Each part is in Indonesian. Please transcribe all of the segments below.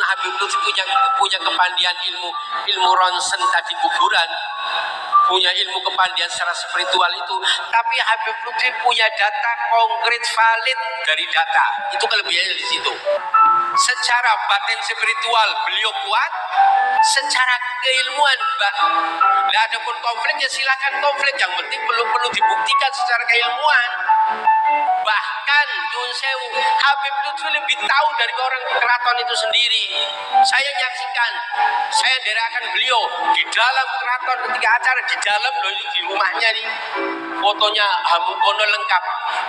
Habib Lutfi punya kepandian ilmu ronsen tadi kuburan, punya ilmu kepandian secara spiritual itu, tapi Habib Lutfi punya data konkret valid dari data. Itu kelebihannya di situ. Secara batin spiritual beliau kuat, secara keilmuan nah adapun konfliknya silakan konflik, yang penting belum perlu dibuktikan secara keilmuan. Bahkan Yun Sewu, Habib Lutfi lebih tahu dari orang keraton itu sendiri. Saya nyaksikan, saya derakan beliau di dalam keraton ketika acara di dalam loh, di rumahnya nih, fotonya Hamengkubuwono lengkap.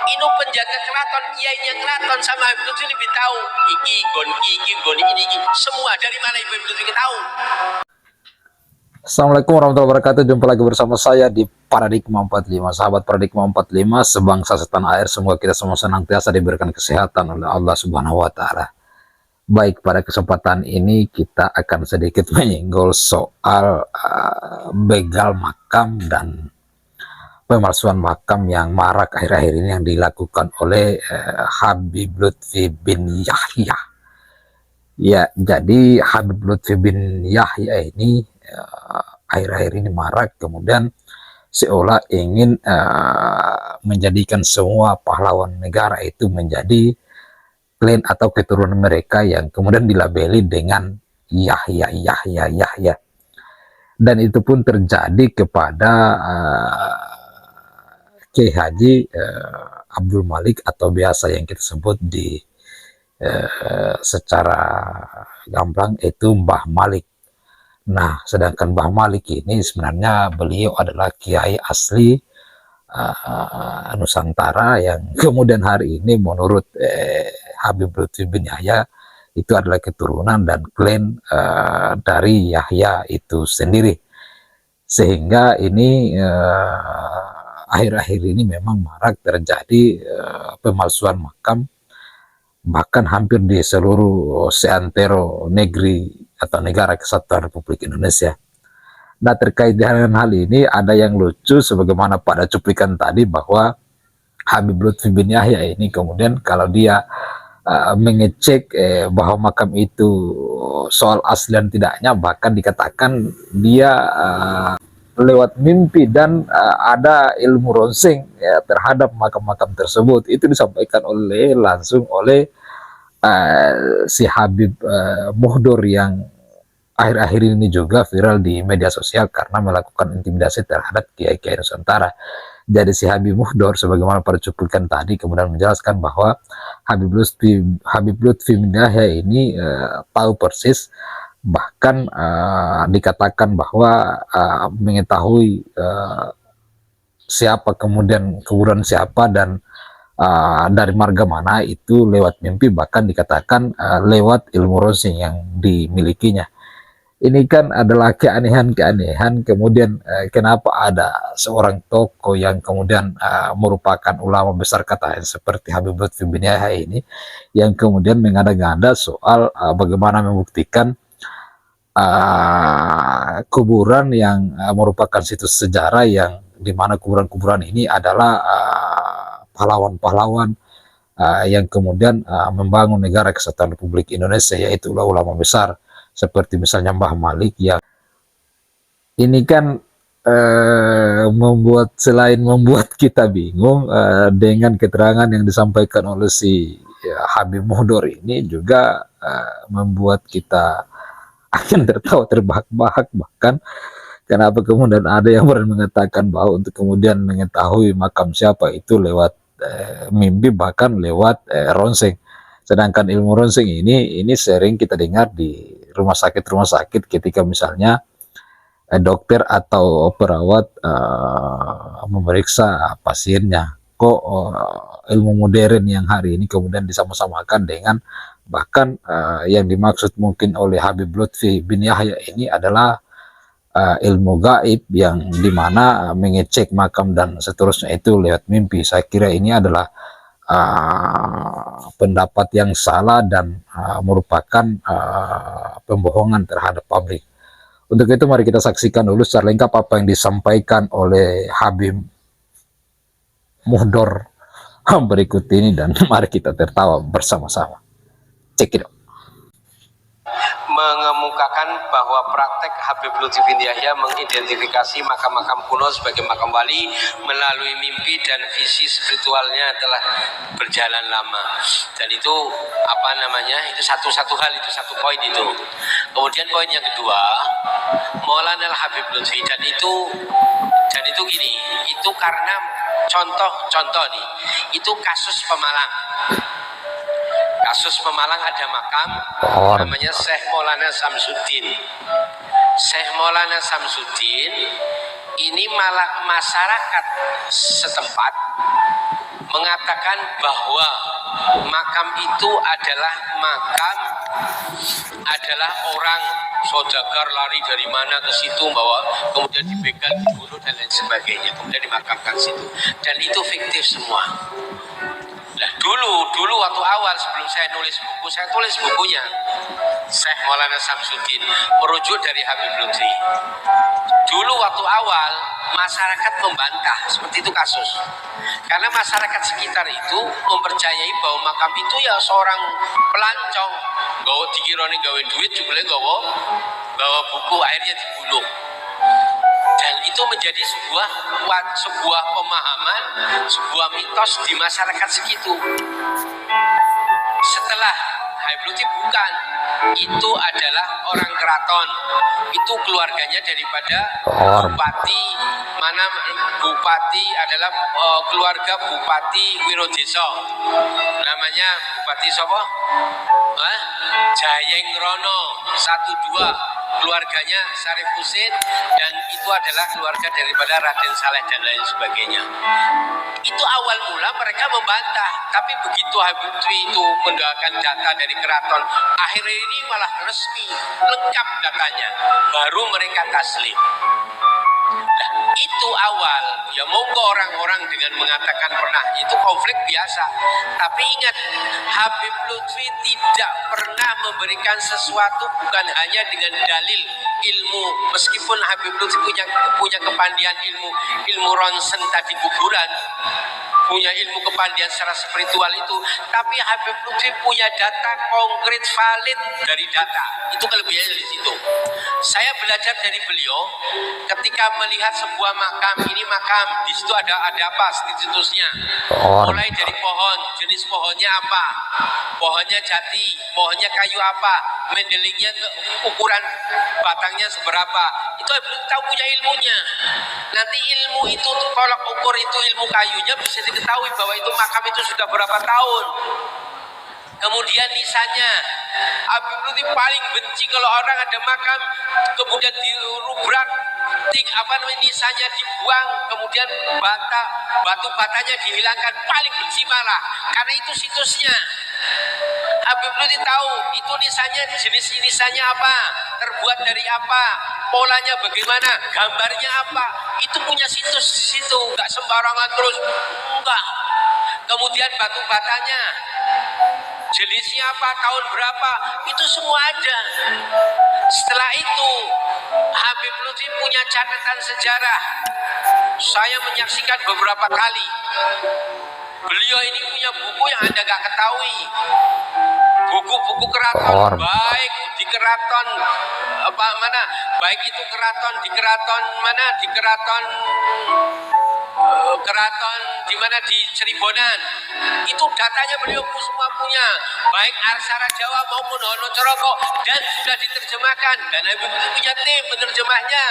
Ini penjaga keraton, kiainya keraton sama Habib Lutfi lebih tahu. Iki gon ini semua dari mana Habib Lutfi tahu. Assalamualaikum warahmatullahi wabarakatuh. Jumpa lagi bersama saya di Paradigma 45. Sahabat Paradigma 45, sebangsa setanah air, semoga kita semua senantiasa diberikan kesehatan oleh Allah Subhanahu wa taala. Baik, pada kesempatan ini kita akan sedikit menyinggol soal begal makam dan pemalsuan makam yang marak akhir-akhir ini yang dilakukan oleh Habib Lutfi bin Yahya. Ya, jadi Habib Lutfi bin Yahya ini akhir-akhir ini marak, kemudian seolah ingin menjadikan semua pahlawan negara itu menjadi klan atau keturunan mereka yang kemudian dilabeli dengan Yahya. Dan itu pun terjadi kepada Kiai Haji Abdul Malik, atau biasa yang kita sebut di secara gamblang itu Mbah Malik. Nah, sedangkan Mbah Malik ini sebenarnya beliau adalah kiai asli Nusantara yang kemudian hari ini menurut Habib Lutfi bin Yahya itu adalah keturunan dan klan dari Yahya itu sendiri. Sehingga ini akhir-akhir ini memang marak terjadi pemalsuan makam, bahkan hampir di seluruh seantero negeri atau negara kesatuan Republik Indonesia. Nah, terkait dengan hal ini ada yang lucu, sebagaimana pada cuplikan tadi, bahwa Habib Lutfi bin Yahya ini kemudian kalau dia mengecek bahwa makam itu soal asli dan tidaknya, bahkan dikatakan dia lewat mimpi dan ada ilmu ronseng terhadap makam-makam tersebut. Itu disampaikan langsung oleh si Habib Muhdor yang akhir-akhir ini juga viral di media sosial karena melakukan intimidasi terhadap kiai-kiai Nusantara. Jadi si Habib Muhdor, sebagaimana pada cuplikan tadi, kemudian menjelaskan bahwa Habib Lutfi bin Yahya ini tahu persis, bahkan dikatakan bahwa mengetahui siapa kemudian kuburan siapa dan dari marga mana itu lewat mimpi, bahkan dikatakan lewat ilmu ronsing yang dimilikinya. Ini kan adalah keanehan-keanehan. Kemudian kenapa ada seorang tokoh yang kemudian merupakan ulama besar katanya seperti Habib Lutfi bin Yahya ini, yang kemudian mengada-ngada soal bagaimana membuktikan kuburan yang merupakan situs sejarah, yang dimana kuburan-kuburan ini adalah pahlawan-pahlawan yang kemudian membangun negara kesatuan Republik Indonesia, yaitu ulama besar seperti misalnya Mbah Malik. Yang ini kan selain membuat kita bingung dengan keterangan yang disampaikan oleh si Habib Muhdor ini, juga membuat kita akan tertawa terbahak-bahak. Bahkan kenapa kemudian ada yang berani mengatakan bahwa untuk kemudian mengetahui makam siapa itu lewat mimpi, bahkan lewat ronseng. Sedangkan ilmu ronseng ini sering kita dengar di rumah sakit ketika misalnya dokter atau perawat memeriksa pasiennya. Kok ilmu modern yang hari ini kemudian disama-samakan dengan bahkan yang dimaksud mungkin oleh Habib Lutfi bin Yahya ini adalah ilmu gaib, yang dimana mengecek makam dan seterusnya itu lewat mimpi. Saya kira ini adalah pendapat yang salah dan merupakan pembohongan terhadap publik. Untuk itu mari kita saksikan dulu secara lengkap apa yang disampaikan oleh Habib Muhdor berikut ini, dan mari kita tertawa bersama-sama. Cek it out. mengemukakan bahwa praktek Habib Lutfi bin Yahya mengidentifikasi makam-makam kuno sebagai makam wali melalui mimpi dan visi spiritualnya telah berjalan lama. Dan itu apa namanya? Itu satu hal, itu satu poin itu. Kemudian poin yang kedua, Maulana Habib Lutfi dan itu gini, itu karena contoh nih, itu kasus Pemalang. Kasus Pemalang ada makam namanya Syekh Maulana Samsuddin. Syekh Maulana Samsuddin ini malah masyarakat setempat mengatakan bahwa makam itu adalah orang saudagar lari dari mana ke situ, bahwa kemudian dibegal, dibunuh dan lain sebagainya, kemudian dimakamkan situ, dan itu fiktif semua. Nah, dulu waktu awal sebelum saya tulis bukunya Syekh Maulana Samsuddin merujuk dari Habib Lutfi. Dulu waktu awal masyarakat membantah seperti itu kasus, karena masyarakat sekitar itu mempercayai bahwa makam itu ya seorang pelancong, gawe dikirone gawe duit juga gawe buku, akhirnya dibunuh. Dan itu menjadi sebuah pemahaman, sebuah mitos di masyarakat segitu. Setelah Habib Lutfi bukan, itu adalah orang keraton, itu keluarganya daripada Bupati adalah keluarga Bupati Wirodeso, namanya Bupati siapa? Jayengrono 1-2, keluarganya Syarif Husin, dan itu adalah keluarga daripada Raden Saleh dan lain sebagainya. Itu awal mula mereka membantah, tapi begitu Habib Lutfi itu mendapatkan data dari keraton, akhirnya ini malah resmi, lengkap datanya, baru mereka taslim. Nah, itu awal, ya monggo orang-orang dengan mengatakan pernah, itu konflik biasa. Tapi ingat, Habib Lutfi tidak pernah memberikan sesuatu bukan hanya dengan dalil ilmu. Meskipun Habib Lutfi punya kepandian ilmu ronsen tadi kuburan, punya ilmu kepandian secara spiritual itu, tapi Habib Lutfi punya data konkret valid dari data. Itu kelebihannya di situ. Saya belajar dari beliau ketika melihat sebuah makam, ini makam, di situ ada apa statusnya, mulai dari pohon, jenis pohonnya apa, pohonnya jati, pohonnya kayu apa, mendelingnya ukuran batangnya seberapa, itu belum tahu, punya ilmunya. Nanti ilmu itu tolak ukur itu ilmu kayunya bisa diketahui bahwa itu makam itu sudah berapa tahun. Kemudian nisannya, Habib Lutfi paling benci kalau orang ada makam kemudian dirubrak, nisannya dibuang, kemudian batu batanya dihilangkan, paling benci malah, karena itu situsnya. Habib Lutfi tahu itu jenis nisannya apa, terbuat dari apa, polanya bagaimana, gambarnya apa, itu punya situs di situ, nggak sembarangan terus, enggak. Kemudian batu batanya, jenisnya apa, tahun berapa, itu semua ada. Setelah itu Habib Lutfi punya catatan sejarah. Saya menyaksikan beberapa kali. Beliau ini punya buku yang Anda gak ketahui. Buku-buku keraton, baik di keraton baik itu keraton di keraton mana, di keraton di mana, di Cirebon, itu datanya beliau semua punya, baik aksara Jawa maupun Wonocoroko, dan sudah diterjemahkan, dan Habib Lutfi punya tim penerjemahnya.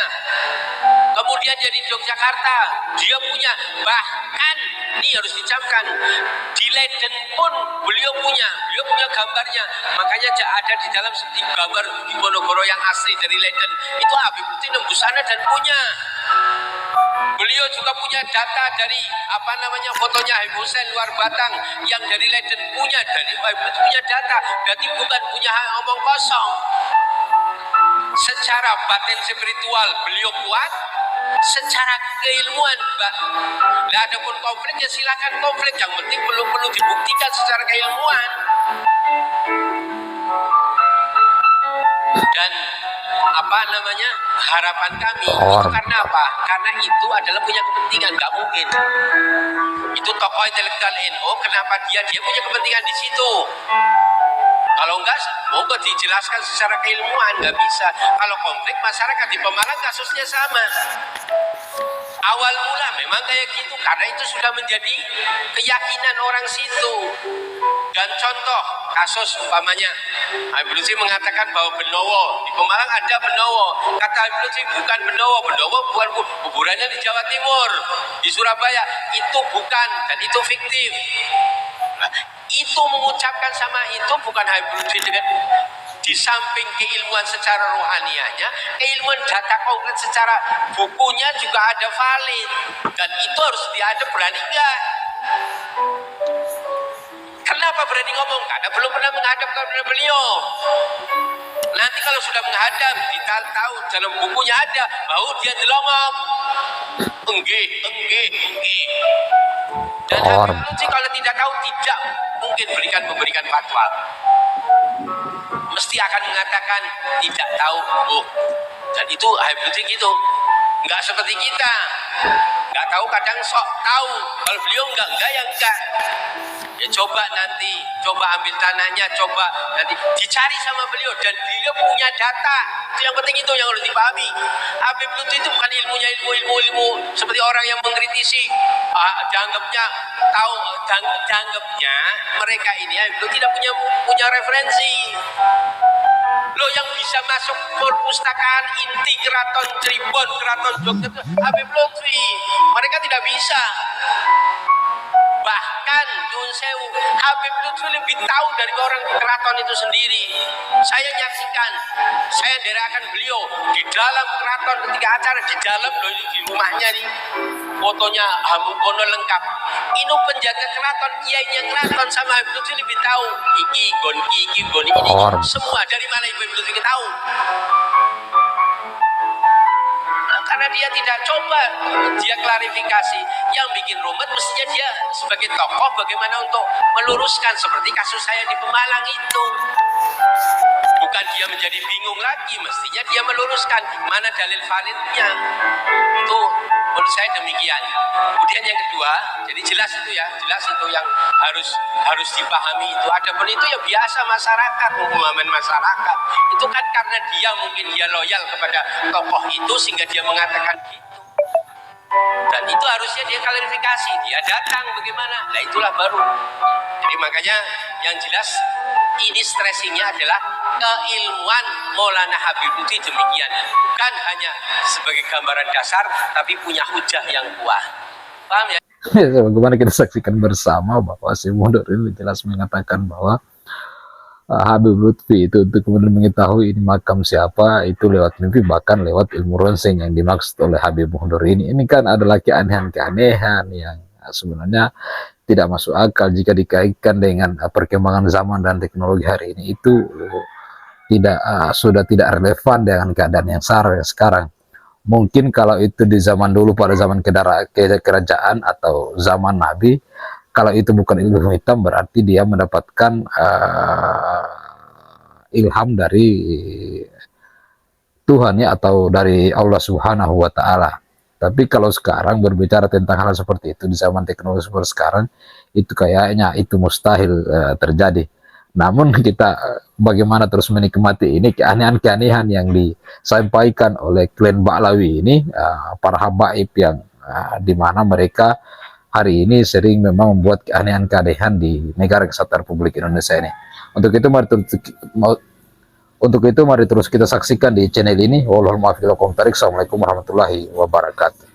Kemudian jadi Yogyakarta, dia punya, bahkan ini harus dicamkan, di Leiden pun beliau punya gambarnya. Makanya ada di dalam setiap gambar di Ponorogo yang asli dari Leiden itu Habib Lutfi nembus sana dan punya. Beliau juga punya data dari fotonya Habib Hussein luar Batang yang dari Leiden punya, dari Habib Lutfi punya data, berarti bukan punya omong kosong. Secara batin spiritual beliau kuat, secara keilmuan Nah, ada pun konfliknya silakan konflik, yang penting belum perlu dibuktikan secara keilmuan. Dan harapan kami itu karena apa? Karena itu adalah punya kepentingan, nggak mungkin. Itu tokoh intelektual NU, kenapa dia punya kepentingan di situ? Kalau enggak, monggo dijelaskan secara keilmuan, nggak bisa. Kalau konflik masyarakat di Pemalang kasusnya sama. Awal mula memang kayak gitu karena itu sudah menjadi keyakinan orang situ. Dan contoh kasus umpamanya Habib Lutfi mengatakan bahwa Benowo di Pemalang ada Benowo. Kata Habib Lutfi bukan Benowo, Benowo bukan kuburannya di Jawa Timur, di Surabaya. Itu bukan dan itu fiktif. Nah, itu mengucapkan sama itu bukan Habib Lutfi dengan di samping keilmuan secara rohanianya, keilmuan data konkret secara bukunya juga ada valid dan itu harus diadep. Berani enggak? Kenapa berani ngomong? Karena belum pernah menghadap kepada beliau. Nanti kalau sudah menghadap, kita tahu dalam bukunya ada, baru dia delongok. Enggih. Dan Habib Lutfi kalau tidak tahu tidak mungkin memberikan fatwa. Mesti akan mengatakan tidak tahu. Dan itu Habib Lutfi gitu. Enggak seperti kita. Enggak tahu kadang sok tahu. Kalau beliau enggak ya enggak. Ya coba nanti, coba ambil tanahnya, coba nanti dicari sama beliau dan beliau punya data. Itu yang penting, itu yang harus dipahami. Habib Lutfi itu bukan ilmunya ilmu seperti orang yang mengkritisi. Dianggapnya tahu, dianggapnya mereka ini Habib Lutfi tidak punya referensi. Lo yang bisa masuk perpustakaan inti Keraton Cirebon, Keraton Jogja itu Habib Lutfi. Mereka tidak bisa. Bahkan Nyun Sewu, Habib Lutfi lebih tahu dari orang keraton itu sendiri. Saya nyaksikan, saya derakan beliau di dalam keraton ketika acara di dalam loh, di rumahnya nih, fotonya Hamengkubuwono lengkap. Ini penjaga keraton, kiainya keraton sama Habib Lutfi lebih tahu. Iki gon ini semua dari mana Habib Lutfi tahu? Karena dia tidak coba, dia klarifikasi. Yang bikin rumit mestinya dia sebagai tokoh bagaimana untuk meluruskan, seperti kasus saya di Pemalang itu. Bukan dia menjadi bingung lagi, mestinya dia meluruskan mana dalil validnya. Itu menurut saya demikian. Kemudian yang kedua, jadi jelas itu yang harus dipahami itu. Adapun itu ya biasa masyarakat, pemahaman masyarakat. Itu kan karena dia mungkin dia loyal kepada tokoh itu sehingga dia mengatakan gitu. Dan itu harusnya dia klarifikasi, dia datang bagaimana. Nah itulah baru. Jadi makanya yang jelas ini stressingnya adalah keilmuan Maulana Habib Lutfi demikian. Bukan hanya sebagai gambaran dasar, tapi punya hujah yang kuat. Paham ya? Bagaimana kita saksikan bersama bahwa si Mundur ini jelas mengatakan bahwa Habib Lutfi itu untuk kemudian mengetahui ini makam siapa itu lewat mimpi, bahkan lewat ilmu ronseng yang dimaksud oleh Habib Mundur ini. Ini kan adalah keanehan-keanehan yang sebenarnya tidak masuk akal jika dikaitkan dengan perkembangan zaman dan teknologi hari ini. Itu sudah tidak relevan dengan keadaan yang sekarang. Mungkin kalau itu di zaman dulu pada zaman kerajaan atau zaman Nabi, kalau itu bukan ilmu hitam berarti dia mendapatkan ilham dari Tuhan ya, atau dari Allah Subhanahu wa Ta'ala. Tapi kalau sekarang berbicara tentang hal seperti itu di zaman teknologi seperti sekarang, itu kayaknya itu mustahil terjadi. Namun kita bagaimana terus menikmati ini keanehan-keanehan yang disampaikan oleh klan Ba'lawi ini, para habaib yang dimana mereka hari ini sering memang membuat keanehan-keanehan di negara kesatuan Republik Indonesia ini. Untuk itu mari terus kita saksikan di channel ini. Wallahul muwaffiq ila aqwamit thoriq. Assalamualaikum warahmatullahi wabarakatuh.